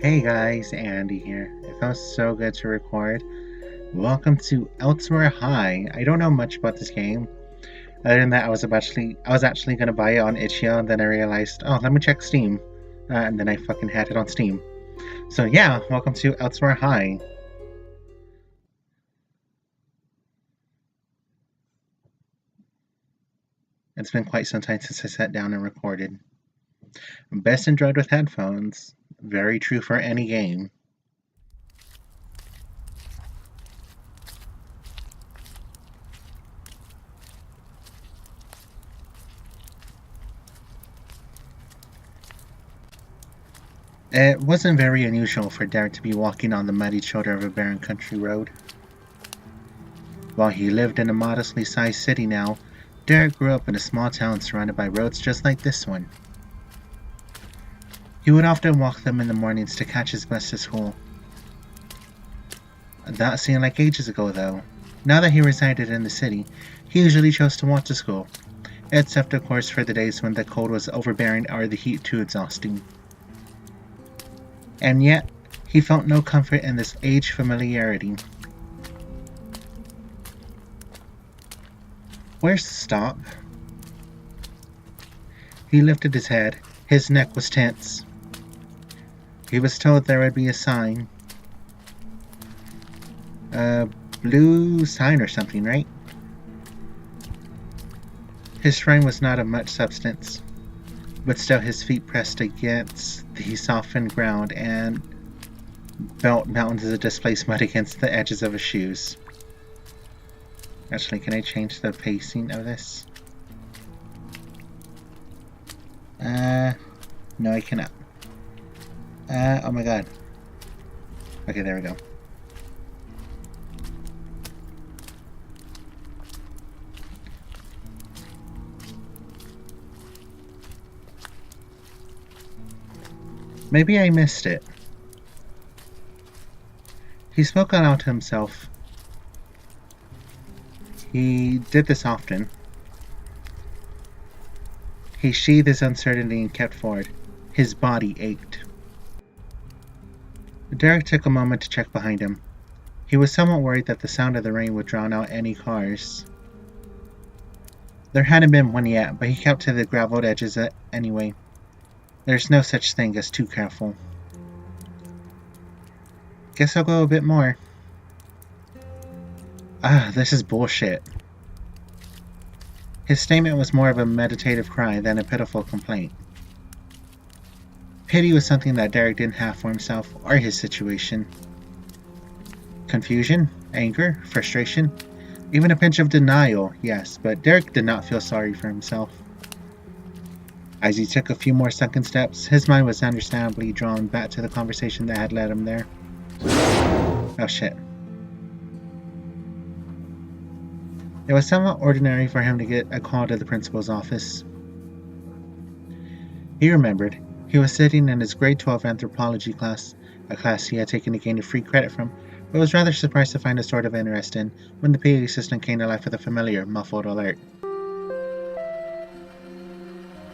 Hey guys, Andy here. It feels so good to record. Welcome to Elsewhere High. I don't know much about this game. Other than that, I was actually gonna buy it on itch.io, and then I realized, oh, let me check Steam, and then I fucking had it on Steam. So yeah, welcome to Elsewhere High. It's been quite some time since I sat down and recorded. Best enjoyed with headphones. Very true for any game. It wasn't very unusual for Derek to be walking on the muddy shoulder of a barren country road. While he lived in a modestly sized city now, Derek grew up in a small town surrounded by roads just like this one. He would often walk them in the mornings to catch his bus to school. That seemed like ages ago, though. Now that he resided in the city, he usually chose to walk to school, except of course for the days when the cold was overbearing or the heat too exhausting. And yet, he felt no comfort in this aged familiarity. Where's the stop? He lifted his head. His neck was tense. He was told there would be a sign. A blue sign or something, right? His frame was not of much substance, but still his feet pressed against the softened ground and felt mountains of displaced mud against the edges of his shoes. Actually, can I change the pacing of this? No, I cannot. Oh my god. Okay, there we go. Maybe I missed it. He spoke aloud to himself. He did this often. He sheathed his uncertainty and kept forward. His body ached. Derek took a moment to check behind him. He was somewhat worried that the sound of the rain would drown out any cars. There hadn't been one yet, but he kept to the graveled edges anyway. There's no such thing as too careful. Guess I'll go a bit more. This is bullshit. His statement was more of a meditative cry than a pitiful complaint. Pity was something that Derek didn't have for himself or his situation. Confusion, anger, frustration, even a pinch of denial, yes, but Derek did not feel sorry for himself. As he took a few more sunken steps, his mind was understandably drawn back to the conversation that had led him there. Oh shit. It was somewhat ordinary for him to get a call to the principal's office. He remembered. He was sitting in his grade 12 anthropology class, a class he had taken to gain a free credit from, but was rather surprised to find a sort of interest in when the PA assistant came to life with a familiar, muffled alert.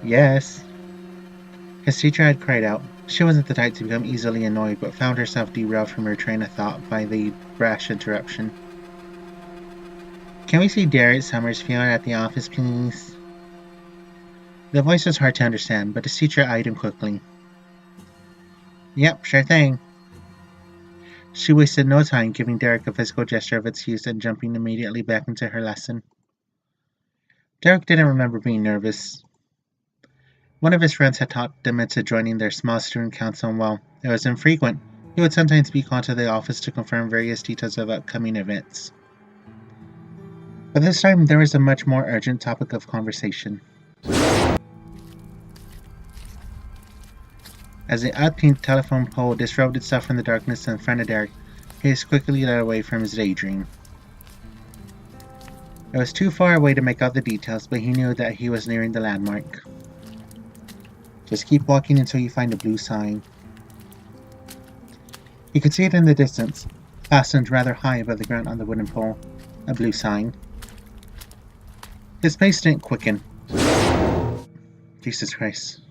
Yes. His teacher had cried out. She wasn't the type to become easily annoyed, but found herself derailed from her train of thought by the brash interruption. Can we see Derek Summersfield at the office, please? The voice was hard to understand, but his teacher eyed him quickly. Yep, sure thing. She wasted no time giving Derek a physical gesture of excuse and jumping immediately back into her lesson. Derek didn't remember being nervous. One of his friends had talked him into joining their small student council, and while it was infrequent, he would sometimes be called to the office to confirm various details of upcoming events. But this time, there was a much more urgent topic of conversation. As the odd-pink telephone pole disrobed itself from the darkness in front of Derek, he was quickly led away from his daydream. It was too far away to make out the details, but he knew that he was nearing the landmark. Just keep walking until you find a blue sign. He could see it in the distance, fastened rather high above the ground on the wooden pole. A blue sign. His pace didn't quicken. Jesus Christ.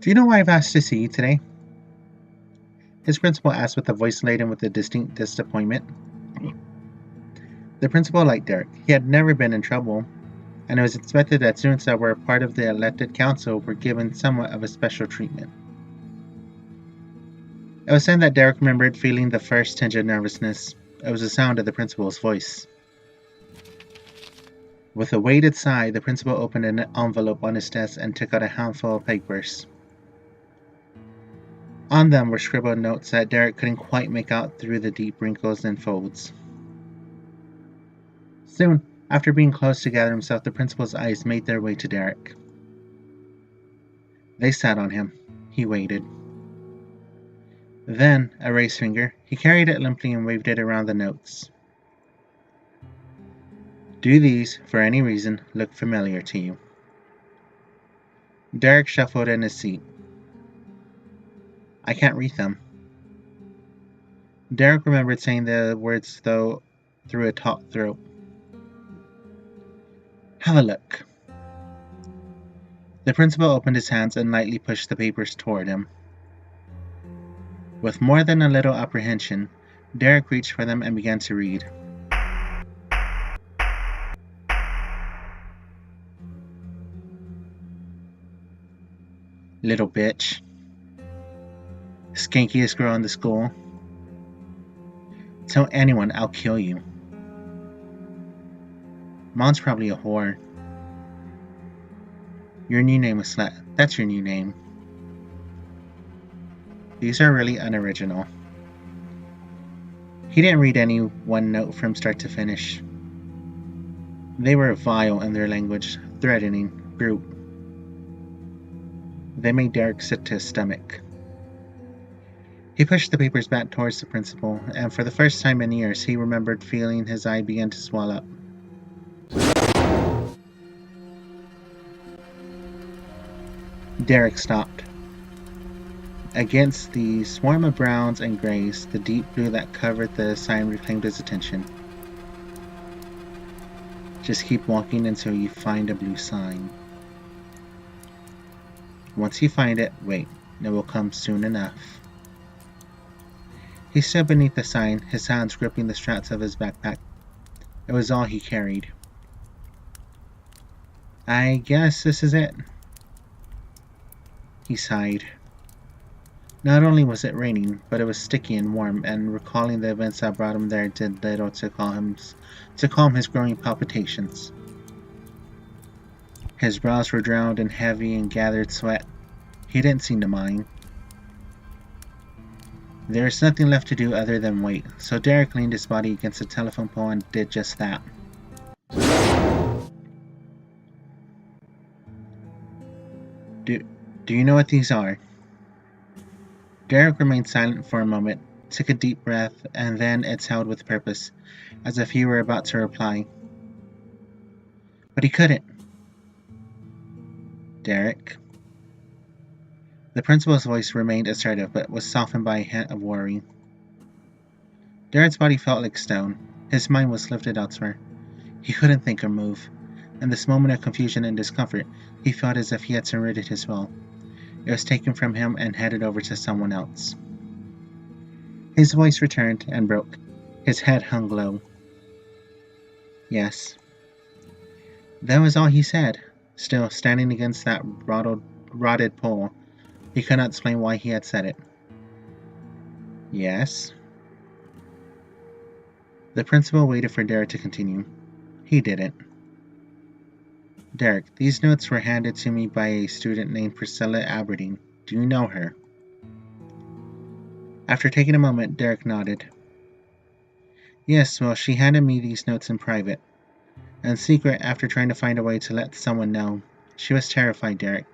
Do you know why I've asked to see you today? his principal asked with a voice laden with a distinct disappointment. The principal liked Derek. He had never been in trouble, and it was expected that students that were a part of the elected council were given somewhat of a special treatment. It was then that Derek remembered feeling the first tinge of nervousness. It was the sound of the principal's voice. With a weighted sigh, the principal opened an envelope on his desk and took out a handful of papers. On them were scribbled notes that Derek couldn't quite make out through the deep wrinkles and folds. Soon, after being close to gather himself, the principal's eyes made their way to Derek. They sat on him. He waited. Then, a raised finger, he carried it limply and waved it around the notes. Do these, for any reason, look familiar to you? Derek shuffled in his seat. I can't read them. Derek remembered saying the words though through a taut throat. Have a look. The principal opened his hands and lightly pushed the papers toward him. With more than a little apprehension, Derek reached for them and began to read. Little bitch. Skankiest girl in the school. Tell anyone I'll kill you. Mom's probably a whore. Your new name is Slut. That's your new name. These are really unoriginal. He didn't read any one note from start to finish. They were vile in their language, threatening, brute. They made Derek sick to his stomach. He pushed the papers back towards the principal, and for the first time in years, he remembered feeling his eye begin to swell up. Derek stopped. Against the swarm of browns and grays, the deep blue that covered the sign reclaimed his attention. Just keep walking until you find a blue sign. Once you find it, wait. It will come soon enough. He stood beneath the sign, his hands gripping the straps of his backpack. It was all he carried. I guess this is it. He sighed. Not only was it raining, but it was sticky and warm, and recalling the events that brought him there did little to calm his growing palpitations. His brows were drowned in heavy and gathered sweat. He didn't seem to mind. There was nothing left to do other than wait, so Derek leaned his body against the telephone pole and did just that. Do you know what these are? Derek remained silent for a moment, took a deep breath, and then exhaled with purpose, as if he were about to reply. But he couldn't. Derek? The principal's voice remained assertive, but was softened by a hint of worry. Derek's body felt like stone. His mind was lifted elsewhere. He couldn't think or move. In this moment of confusion and discomfort, he felt as if he had surrendered his will. It was taken from him and handed over to someone else. His voice returned and broke. His head hung low. Yes. That was all he said, still standing against that rotted pole. He could not explain why he had said it. Yes. The principal waited for Derek to continue. He didn't. Derek, these notes were handed to me by a student named Priscilla Aberdeen. Do you know her? After taking a moment, Derek nodded. Yes, well, she handed me these notes in private. In secret, after trying to find a way to let someone know. She was terrified, Derek.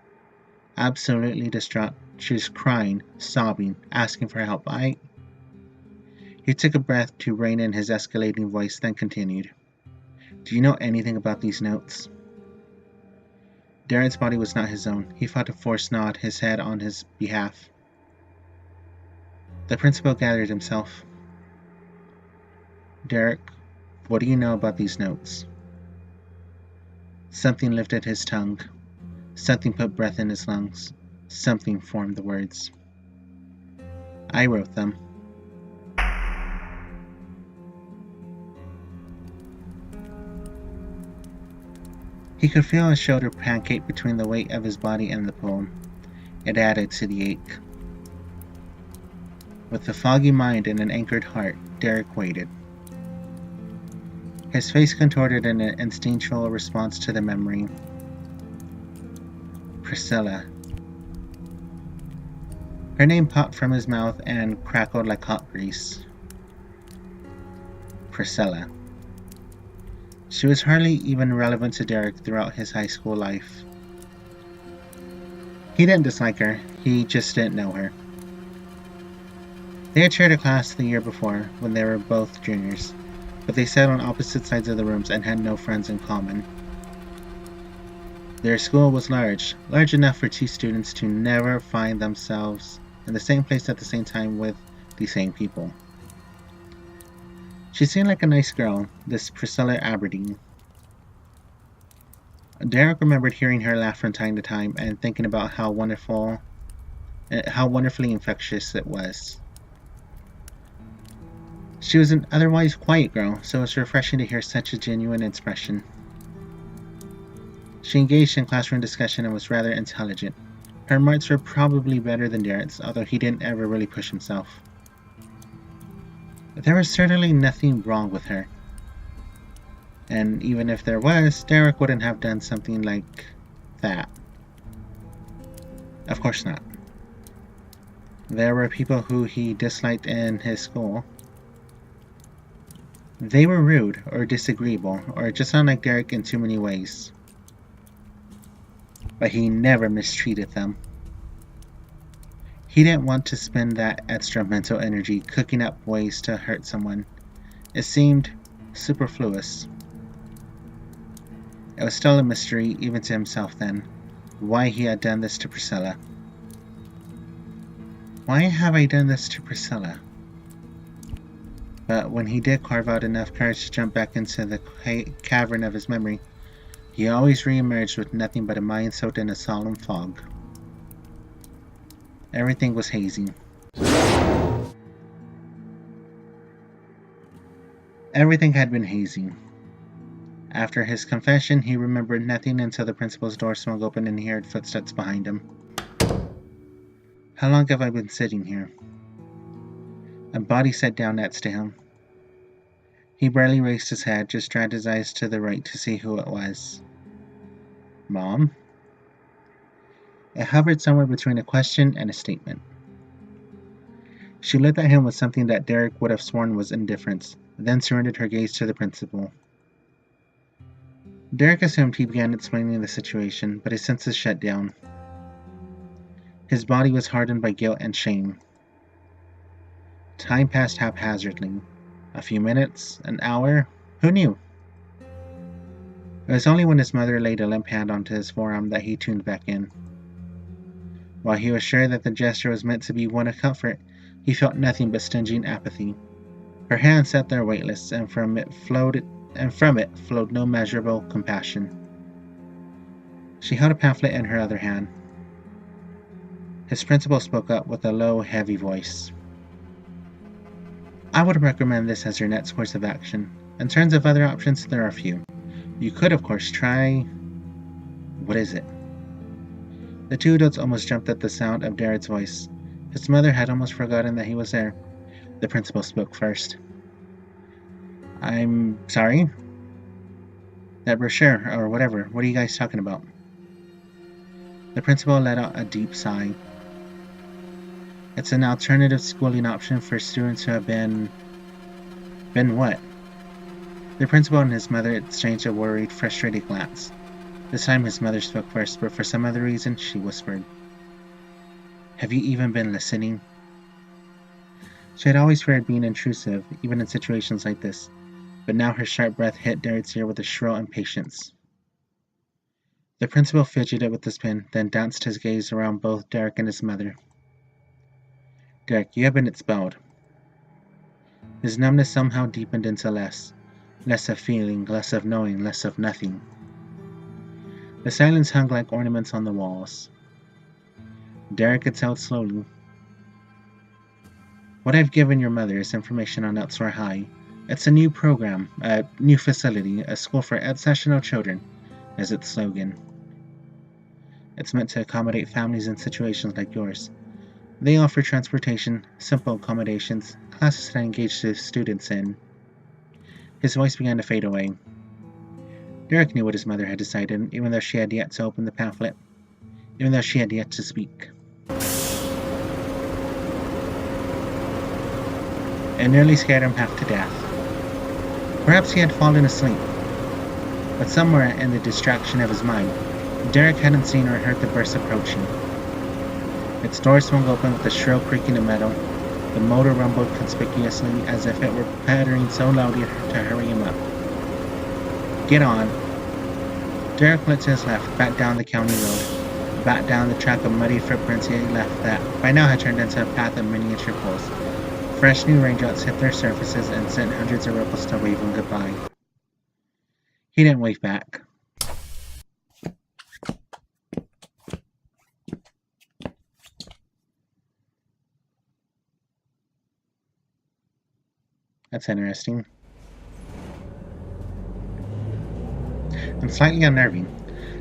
Absolutely distraught. She was crying, sobbing, asking for help. He took a breath to rein in his escalating voice, then continued. Do you know anything about these notes? Derek's body was not his own. He felt a forced nod, his head on his behalf. The principal gathered himself. Derek, what do you know about these notes? Something lifted his tongue. Something put breath in his lungs. Something formed the words. I wrote them. He could feel his shoulder pancake between the weight of his body and the poem. It added to the ache. With a foggy mind and an anchored heart, Derek waited. His face contorted in an instinctual response to the memory. Priscilla. Her name popped from his mouth and crackled like hot grease. Priscilla. She was hardly even relevant to Derek throughout his high school life. He didn't dislike her, he just didn't know her. They had shared a class the year before, when they were both juniors, but they sat on opposite sides of the rooms and had no friends in common. Their school was large enough for two students to never find themselves in the same place at the same time with the same people. She seemed like a nice girl, this Priscilla Aberdeen. Derek remembered hearing her laugh from time to time and thinking about how wonderfully infectious it was. She was an otherwise quiet girl, so it was refreshing to hear such a genuine expression. She engaged in classroom discussion and was rather intelligent. Her marks were probably better than Derek's, although he didn't ever really push himself. There was certainly nothing wrong with her. And even if there was, Derek wouldn't have done something like that. Of course not. There were people who he disliked in his school. They were rude, or disagreeable, or just unlike Derek in too many ways. But he never mistreated them. He didn't want to spend that extra mental energy cooking up ways to hurt someone. It seemed superfluous. It was still a mystery, even to himself then, why he had done this to Priscilla. Why have I done this to Priscilla? But when he did carve out enough courage to jump back into the cavern of his memory, he always re-emerged with nothing but a mind soaked in a solemn fog. Everything was hazy. Everything had been hazy. After his confession, he remembered nothing until the principal's door swung open and he heard footsteps behind him. How long have I been sitting here? A body sat down next to him. He barely raised his head, just dragged his eyes to the right to see who it was. Mom? It hovered somewhere between a question and a statement. She looked at him with something that Derek would have sworn was indifference, then surrendered her gaze to the principal. Derek assumed he began explaining the situation, but his senses shut down. His body was hardened by guilt and shame. Time passed haphazardly. A few minutes, an hour, who knew? It was only when his mother laid a limp hand onto his forearm that he tuned back in. While he was sure that the gesture was meant to be one of comfort, he felt nothing but stinging apathy. Her hand sat there weightless, and from it flowed no measurable compassion. She held a pamphlet in her other hand. His principal spoke up with a low, heavy voice. I would recommend this as your next course of action. In terms of other options, there are few. You could, of course, try... What is it? The two adults almost jumped at the sound of Derek's voice. His mother had almost forgotten that he was there. The principal spoke first. I'm sorry? That brochure, or whatever, what are you guys talking about? The principal let out a deep sigh. It's an alternative schooling option for students who have been... Been what? The principal and his mother exchanged a worried, frustrated glance. This time his mother spoke first, but for some other reason, she whispered. Have you even been listening? She had always feared being intrusive, even in situations like this, but now her sharp breath hit Derek's ear with a shrill impatience. The principal fidgeted with his pen, then danced his gaze around both Derek and his mother. Derek, you have been expelled. His numbness somehow deepened into less of feeling, less of knowing, less of nothing. The silence hung like ornaments on the walls. Derek exhaled slowly. What I've given your mother is information on Elsewhere High. It's a new program, a new facility, a school for exceptional children, is its slogan. It's meant to accommodate families in situations like yours. They offer transportation, simple accommodations, classes that engage the students in. His voice began to fade away. Derek knew what his mother had decided, even though she had yet to open the pamphlet, even though she had yet to speak. It nearly scared him half to death. Perhaps he had fallen asleep, but somewhere in the distraction of his mind, Derek hadn't seen or heard the bus approaching. Its door swung open with a shrill creaking of metal. The motor rumbled conspicuously, as if it were pattering so loudly to hurry him up. Get on. Derek looked to his left, back down the county road, back down the track of muddy footprints he had left that, by now, had turned into a path of miniature pools. Fresh new raindrops hit their surfaces and sent hundreds of ripples to wave him goodbye. He didn't wave back. That's interesting. And slightly unnerving.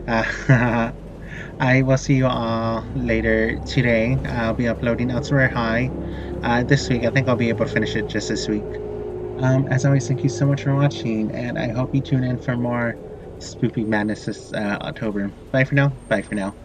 I will see you all later today. I'll be uploading Elsewhere High this week. I think I'll be able to finish it just this week. As always, thank you so much for watching, and I hope you tune in for more Spoopy Madness this October. Bye for now. Bye for now.